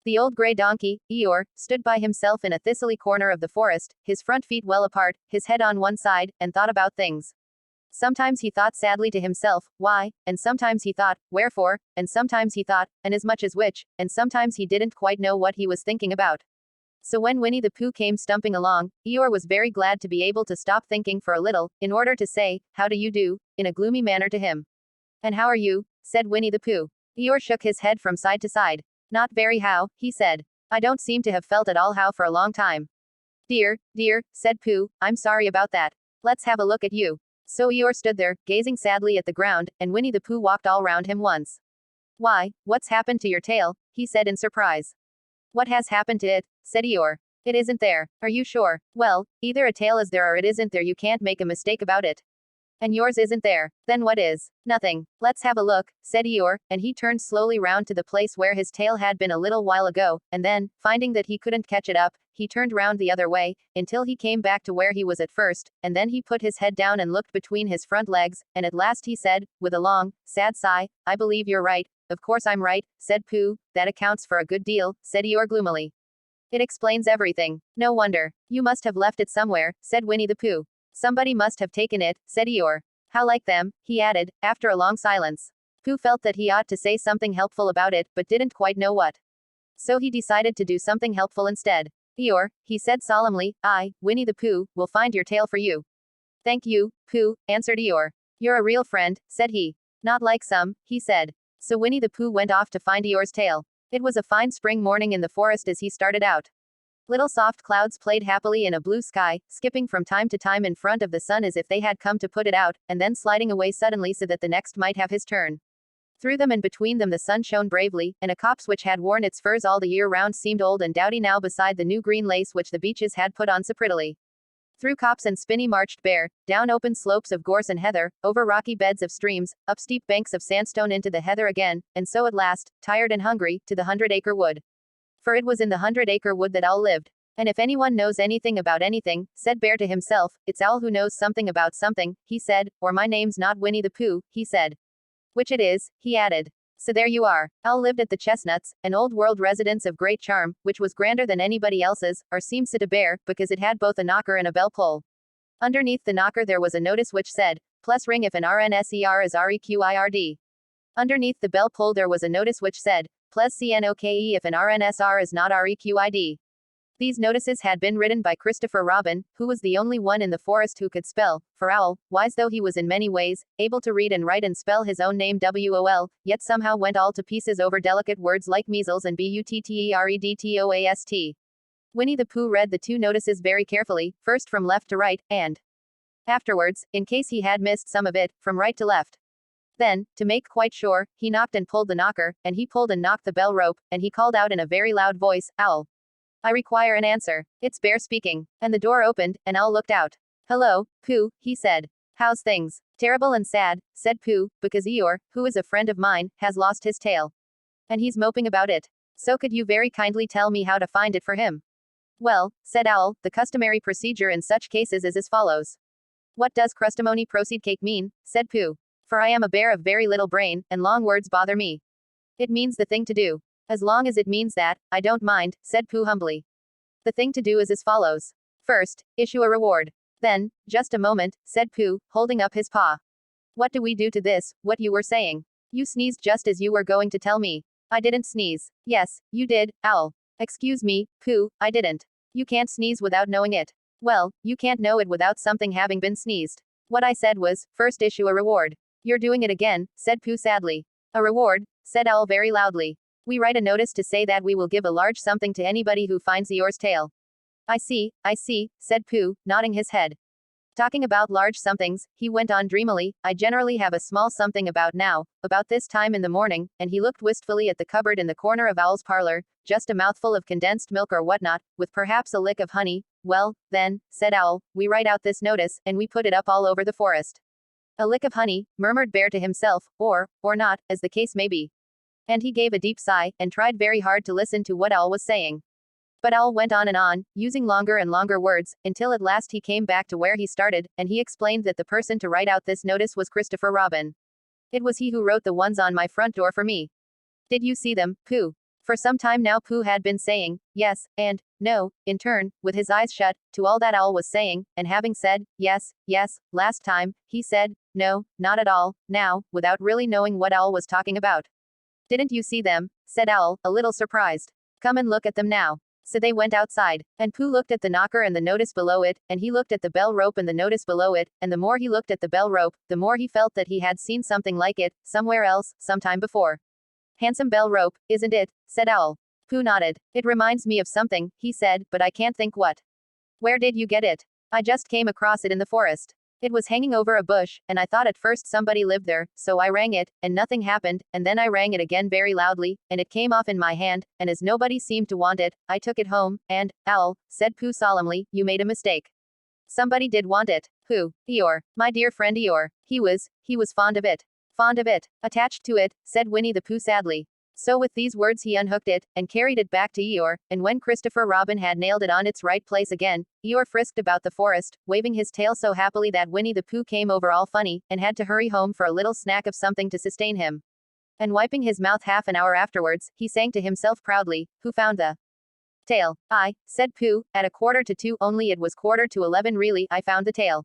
The old gray donkey, Eeyore, stood by himself in a thistly corner of the forest, his front feet well apart, his head on one side, and thought about things. Sometimes he thought sadly to himself, why, and sometimes he thought, wherefore, and sometimes he thought, and as much as which, and sometimes he didn't quite know what he was thinking about. So when Winnie the Pooh came stumping along, Eeyore was very glad to be able to stop thinking for a little, in order to say, how do you do, in a gloomy manner to him. And how are you? Said Winnie the Pooh. Eeyore shook his head from side to side. Not very how, he said. I don't seem to have felt at all how for a long time. Dear, said Pooh, I'm sorry about that. Let's have a look at you. So Eeyore stood there, gazing sadly at the ground, and Winnie the Pooh walked all round him once. Why, what's happened to your tail? He said in surprise. What has happened to it? Said Eeyore. It isn't there. Are you sure? Well, either a tail is there or it isn't there. You can't make a mistake about it. And yours isn't there. Then what is? Nothing. Let's have a look, said Eeyore, and he turned slowly round to the place where his tail had been a little while ago, and then, finding that he couldn't catch it up, he turned round the other way, until he came back to where he was at first, and then he put his head down and looked between his front legs, and at last he said, with a long, sad sigh, I believe you're right. Of course I'm right, said Pooh. That accounts for a good deal, said Eeyore gloomily. It explains everything. No wonder. You must have left it somewhere, said Winnie the Pooh. Somebody must have taken it, said Eeyore. How like them, he added, after a long silence. Pooh felt that he ought to say something helpful about it, but didn't quite know what. So he decided to do something helpful instead. Eeyore, he said solemnly, I, Winnie the Pooh, will find your tail for you. Thank you, Pooh, answered Eeyore. You're a real friend, said he. Not like some, he said. So Winnie the Pooh went off to find Eeyore's tail. It was a fine spring morning in the forest as he started out. Little soft clouds played happily in a blue sky, skipping from time to time in front of the sun as if they had come to put it out, and then sliding away suddenly so that the next might have his turn. Through them and between them the sun shone bravely, and a copse which had worn its furs all the year round seemed old and dowdy now beside the new green lace which the beeches had put on so prettily. Through copse and spinney marched Bear, down open slopes of gorse and heather, over rocky beds of streams, up steep banks of sandstone into the heather again, and so at last, tired and hungry, to the 100-acre wood. For it was in the 100-acre wood that Owl lived. And if anyone knows anything about anything, said Bear to himself, it's Owl who knows something about something, he said, or my name's not Winnie the Pooh, he said. Which it is, he added. So there you are. Owl lived at the Chestnuts, an old world residence of great charm, which was grander than anybody else's, or seemed so to Bear, because it had both a knocker and a bell pull. Underneath the knocker there was a notice which said, plus ring if an RNSER is REQIRD. Underneath the bell pull there was a notice which said, plus CNOKE if an RNSR is not REQID. These notices had been written by Christopher Robin, who was the only one in the forest who could spell, for Owl, wise though he was in many ways, able to read and write and spell his own name WOL, yet somehow went all to pieces over delicate words like measles and BUTTEREDTOAST. Winnie the Pooh read the two notices very carefully, first from left to right, and afterwards, in case he had missed some of it, from right to left. Then, to make quite sure, he knocked and pulled the knocker, and he pulled and knocked the bell rope, and he called out in a very loud voice, Owl. I require an answer. It's Bear speaking. And the door opened, and Owl looked out. Hello, Pooh, he said. How's things? Terrible and sad, said Pooh, because Eeyore, who is a friend of mine, has lost his tail. And he's moping about it. So could you very kindly tell me how to find it for him? Well, said Owl, the customary procedure in such cases is as follows. What does crustimony proceed cake mean? Said Pooh. For I am a bear of very little brain, and long words bother me. It means the thing to do. As long as it means that, I don't mind, said Pooh humbly. The thing to do is as follows. First, issue a reward. Then, just a moment, said Pooh, holding up his paw. What do we do to this, what you were saying? You sneezed just as you were going to tell me. I didn't sneeze. Yes, you did, Owl. Excuse me, Pooh, I didn't. You can't sneeze without knowing it. Well, you can't know it without something having been sneezed. What I said was, first issue a reward. You're doing it again, said Pooh sadly. A reward, said Owl very loudly. We write a notice to say that we will give a large something to anybody who finds Eeyore's tail. I see, said Pooh, nodding his head. Talking about large somethings, he went on dreamily, I generally have a small something about now, about this time in the morning, and he looked wistfully at the cupboard in the corner of Owl's parlor, just a mouthful of condensed milk or whatnot, with perhaps a lick of honey. Well, then, said Owl, we write out this notice, and we put it up all over the forest. A lick of honey, murmured Bear to himself, or not, as the case may be. And he gave a deep sigh, and tried very hard to listen to what Owl was saying. But Owl went on, using longer and longer words, until at last he came back to where he started, and he explained that the person to write out this notice was Christopher Robin. It was he who wrote the ones on my front door for me. Did you see them, Pooh? For some time now Pooh had been saying, yes, and, no, in turn, with his eyes shut, to all that Owl was saying, and having said, yes, yes, last time, he said, no, not at all, now, without really knowing what Owl was talking about. Didn't you see them? Said Owl, a little surprised. Come and look at them now. So they went outside, and Pooh looked at the knocker and the notice below it, and he looked at the bell rope and the notice below it, and the more he looked at the bell rope, the more he felt that he had seen something like it, somewhere else, sometime before. Handsome bell rope, isn't it? Said Owl. Pooh nodded. It reminds me of something, he said, but I can't think what. Where did you get it? I just came across it in the forest. It was hanging over a bush, and I thought at first somebody lived there, so I rang it, and nothing happened, and then I rang it again very loudly, and it came off in my hand, and as nobody seemed to want it, I took it home, and, Owl, said Pooh solemnly, you made a mistake. Somebody did want it. Who? Eeyore. My dear friend Eeyore. He was fond of it. Fond of it. Attached to it, said Winnie the Pooh sadly. So with these words he unhooked it, and carried it back to Eeyore, and when Christopher Robin had nailed it on its right place again, Eeyore frisked about the forest, waving his tail so happily that Winnie the Pooh came over all funny, and had to hurry home for a little snack of something to sustain him. And wiping his mouth half an hour afterwards, he sang to himself proudly, who found the tail? I, said Pooh, at 1:45, only it was 1:45 really, I found the tail.